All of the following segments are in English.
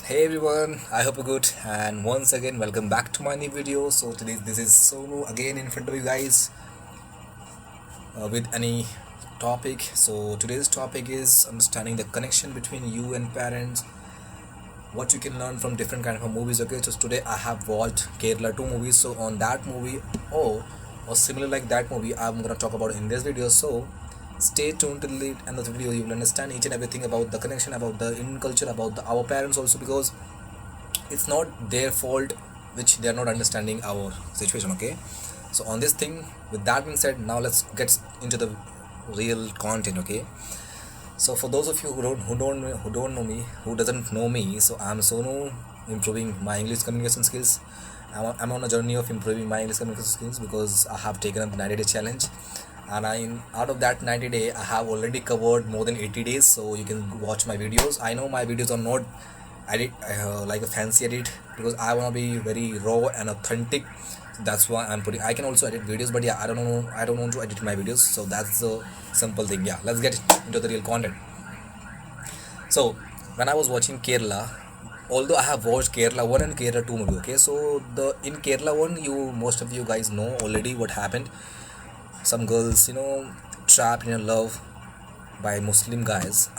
Hey everyone, I hope you're good, and once again welcome back to my new video. So today this is Sonu again in front of you guys with any topic. So today's topic is understanding the connection between you and parents, what you can learn from different kind of movies. Okay, so today I have watched Kerala 2 movies. So on that movie, or similar like that movie, I'm gonna talk about in this video. So stay tuned till the end of the video. You will understand each and everything about the connection, about the Indian culture, about our parents also, because it's not their fault which they are not understanding our situation. Okay, so on this thing, with that being said, now let's get into the real content. Okay, so for those of you who don't know me, who doesn't know me, so I'm Sonu, improving my English communication skills. I'm on a journey of improving my English communication skills because I have taken up the 90-day challenge, and out of that 90 day I have already covered more than 80 days. So you can watch my videos. I know my videos are not edit like a fancy edit, because I want to be very raw and authentic. That's why I'm putting. I can also edit videos, but yeah, I don't want to edit my videos. So that's the simple thing. Yeah, let's get into the real content. So when I was watching Kerala, although I have watched Kerala 1 and Kerala 2 movie, okay, so the in Kerala 1, you most of you guys know already what happened. Some girls, trapped in a love by Muslim guys.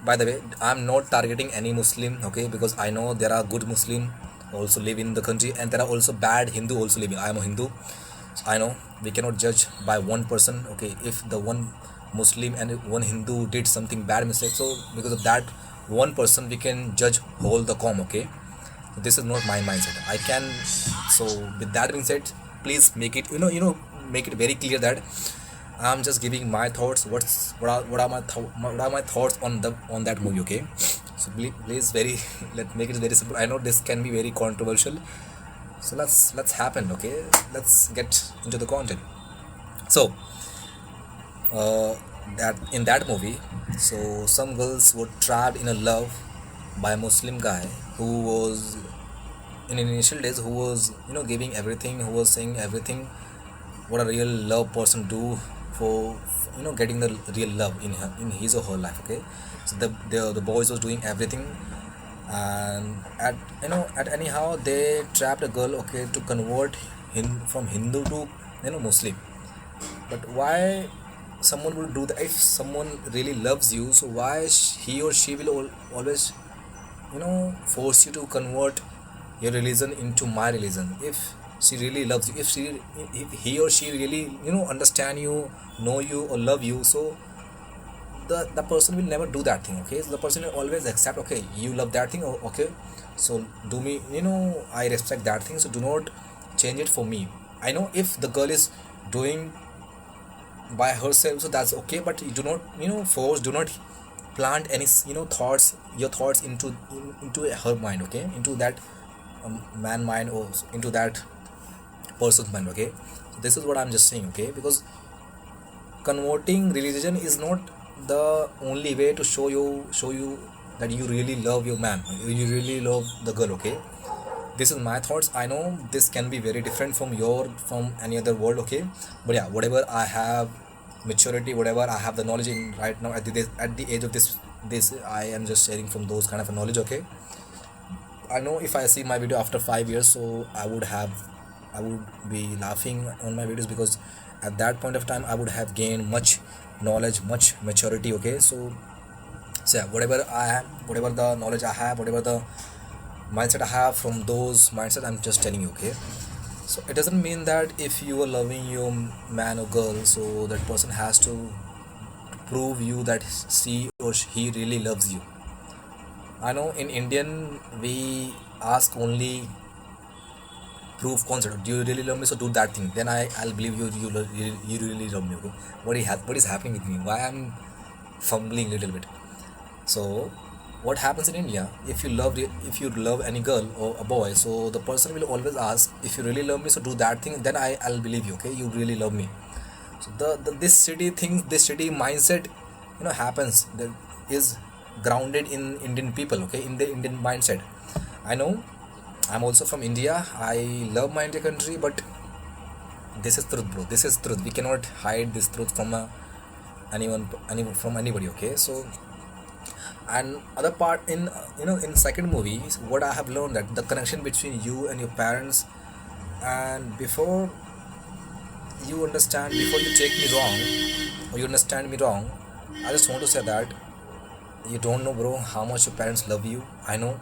By the way, I'm not targeting any Muslim, okay, because I know there are good Muslim also live in the country, and there are also bad Hindu also living. I am a Hindu, so I know we cannot judge by one person. Okay, if the one Muslim and one Hindu did something bad mistake, so because of that one person we can judge whole the com. Okay, this is not my mindset. I can. So with that being said, please make it make it very clear that I'm just giving my thoughts. What are my thoughts on that movie? Okay, so please very let make it very simple. I know this can be very controversial, so let's happen. Okay, let's get into the content. So that in that movie, so some girls were trapped in a love by a Muslim guy who was in initial days, who was giving everything, who was saying everything what a real love person do for getting the real love in his or her life. Okay, so the boys was doing everything, and at anyhow they trapped a girl, okay, to convert him from Hindu to Muslim. But why someone would do that? If someone really loves you, so why he or she will always force you to convert your religion into my religion? If she really loves you, if he or she really understand you, know you, or love you, so the person will never do that thing. Okay, so the person will always accept, okay, you love that thing, okay, so do me, I respect that thing, so do not change it for me. I know if the girl is doing by herself, so that's okay, but you do not force, do not plant any thoughts, your thoughts into her mind, okay, into that man mind, or into that person's mind. Okay, so this is what I'm just saying. Okay, because converting religion is not the only way to show you that you really love your man, you really love the girl. Okay, this is my thoughts. I know this can be very different from any other world. Okay, but yeah, whatever I have maturity, whatever I have the knowledge in right now at the age of this I am just sharing from those kind of knowledge. Okay, I know if I see my video after 5 years, so I would be laughing on my videos, because at that point of time I would have gained much knowledge, much maturity. Okay, so yeah, whatever the knowledge I have, whatever the mindset I have, from those mindset I'm just telling you. Okay, so it doesn't mean that if you are loving your man or girl, so that person has to prove you that she or he really loves you. I know in Indian we ask only proof concept. Do you really love me? So do that thing. Then I'll believe you really love me. Okay. What is happening with me? Why I'm fumbling a little bit? So what happens in India? If you love any girl or a boy, so the person will always ask, if you really love me, so do that thing. Then I'll believe you. Okay, you really love me. So this city thing, this city mindset, happens, that is grounded in Indian people. Okay, in the Indian mindset. I know I'm also from India. I love my India country, but this is truth, bro. This is truth. We cannot hide this truth from anyone from anybody. Okay, so And other part in in second movie, what I have learned that the connection between you and your parents, and before you take me wrong or you understand me wrong, I just want to say that you don't know, bro, how much your parents love you. I know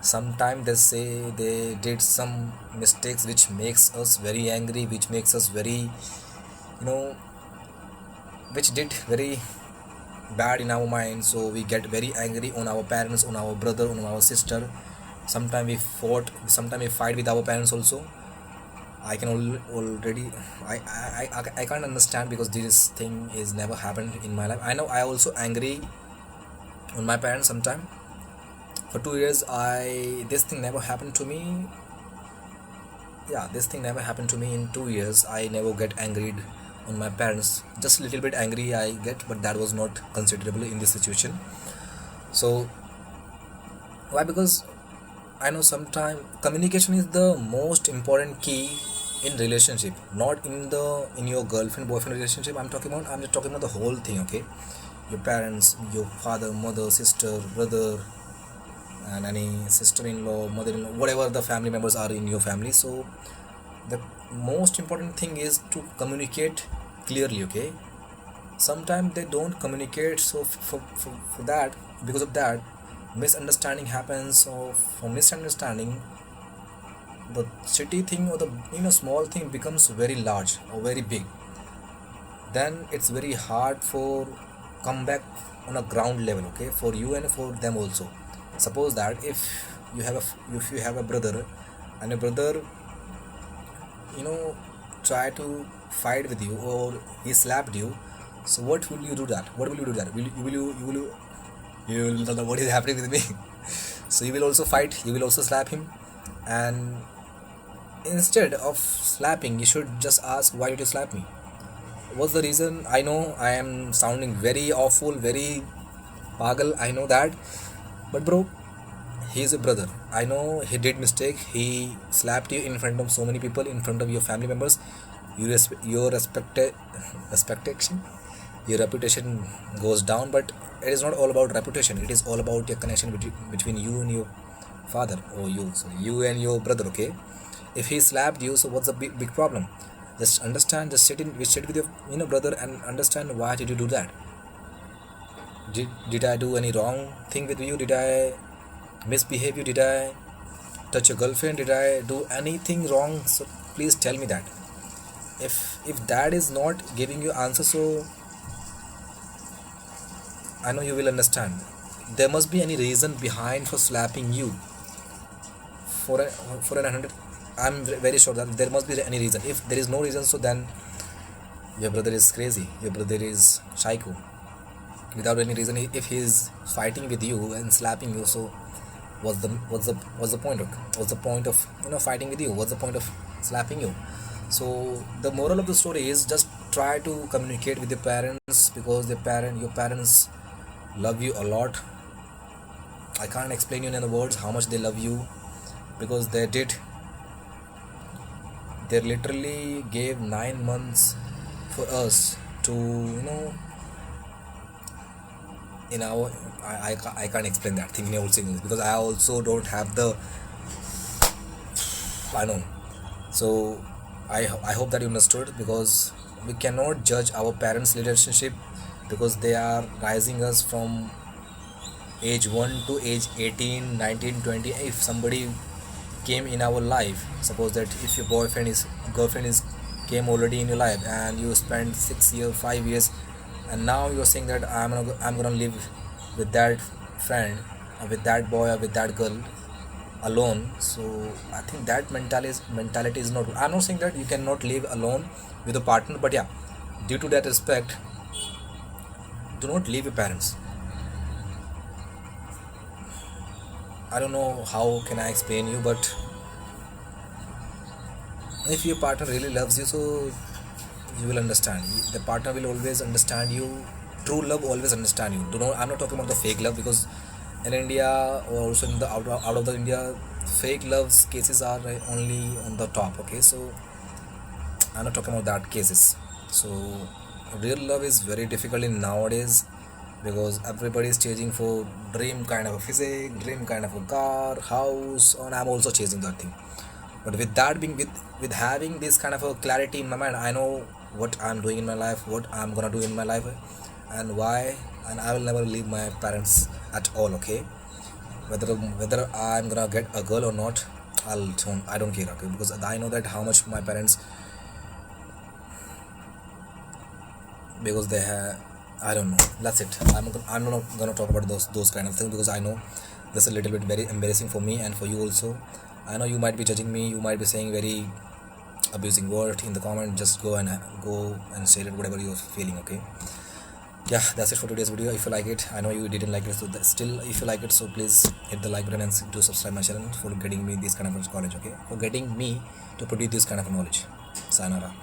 sometimes they say they did some mistakes which makes us very angry, which makes us very, you know which did very bad in our mind, so we get very angry on our parents, on our brother, on our sister. Sometimes we fight with our parents also. I can already, I can't understand because this thing is never happened in my life. I know I also angry on my parents sometime. For 2 years, I this thing never happened to me. Yeah, this thing never happened to me in 2 years. I never get angry on my parents. Just a little bit angry I get, but that was not considerable in this situation. So why? Because I know sometimes communication is the most important key in relationship, not in your girlfriend boyfriend relationship. I'm just talking about the whole thing, okay? Your parents, your father, mother, sister, brother, and any sister-in-law, mother-in-law, whatever the family members are in your family. So the most important thing is to communicate clearly, okay? Sometimes they don't communicate, so for that, because of that, misunderstanding happens. So for misunderstanding, the shitty thing or the small thing becomes very large or very big. Then it's very hard for come back on a ground level, okay, for you and for them also. Suppose that if you have a brother, and a brother you know try to fight with you, or he slapped you, so what will you do that? What will you do that? You will know what is happening with me. So you will also fight, you will also slap him, and instead of slapping, you should just ask, why did you slap me? What's the reason? I know I am sounding very awful, very pagal, I know that, but bro, he is a brother. I know he did mistake. He slapped you in front of so many people, in front of your family members. Your expectation, your reputation goes down. But it is not all about reputation. It is all about your connection between you and your father, or you and your brother. Okay, if he slapped you, so what's the big problem? Just understand. Just sit with your brother and understand, why did you do that? Did I do any wrong thing with you? Did I misbehave you? Did I touch your girlfriend? Did I do anything wrong? So please tell me that. If that is not giving you answer, so I know you will understand. There must be any reason behind for slapping you. For a, for an 100, I'm very sure that there must be any reason. If there is no reason, so then your brother is crazy. Your brother is psycho. Without any reason, if he is fighting with you and slapping you, so what's the point of fighting with you? What's the point of slapping you? So the moral of the story is, just try to communicate with your parents, because your parents love you a lot. I can't explain you in the words how much they love you, because they literally gave 9 months for us to in our I can't explain that thing in old English, because I also don't have the I know. So I hope that you understood, because we cannot judge our parents' relationship, because they are raising us from age 1 to age 18, 19, 20. If somebody came in our life, suppose that if your girlfriend is came already in your life, and you spent 6 years, 5 years, and now you're saying that I'm gonna live with that friend, or with that boy, or with that girl alone. So I think that mentality is not. I'm not saying that you cannot live alone with a partner, but yeah, due to that respect, do not leave your parents. I don't know how can I explain you, but if your partner really loves you, so you will understand. The partner will always understand you. True love always understand you. Do not. I'm not talking about the fake love, because in India, or also in the out of the India, fake loves cases are only on the top. Okay, so I'm not talking about that cases. So real love is very difficult in nowadays. because everybody is chasing for dream kind of a physique, dream kind of a car, house, and I'm also chasing that thing. But with that being with having this kind of a clarity in my mind, I know what I'm doing in my life, what I'm gonna do in my life, and why, and I will never leave my parents at all. Okay, whether I'm gonna get a girl or not, I don't care. Okay, because I know that how much my parents, because they have, I don't know. That's it. I'm not gonna talk about those kind of things because I know this is a little bit very embarrassing for me and for you also. I know you might be judging me. You might be saying very abusing word in the comment. Just go and say it whatever you're feeling. Okay. Yeah, that's it for today's video. If you like it, I know you didn't like it, so still, if you like it, so please hit the like button and do subscribe my channel for getting me this kind of knowledge. Okay, for getting me to produce this kind of knowledge. Sayonara.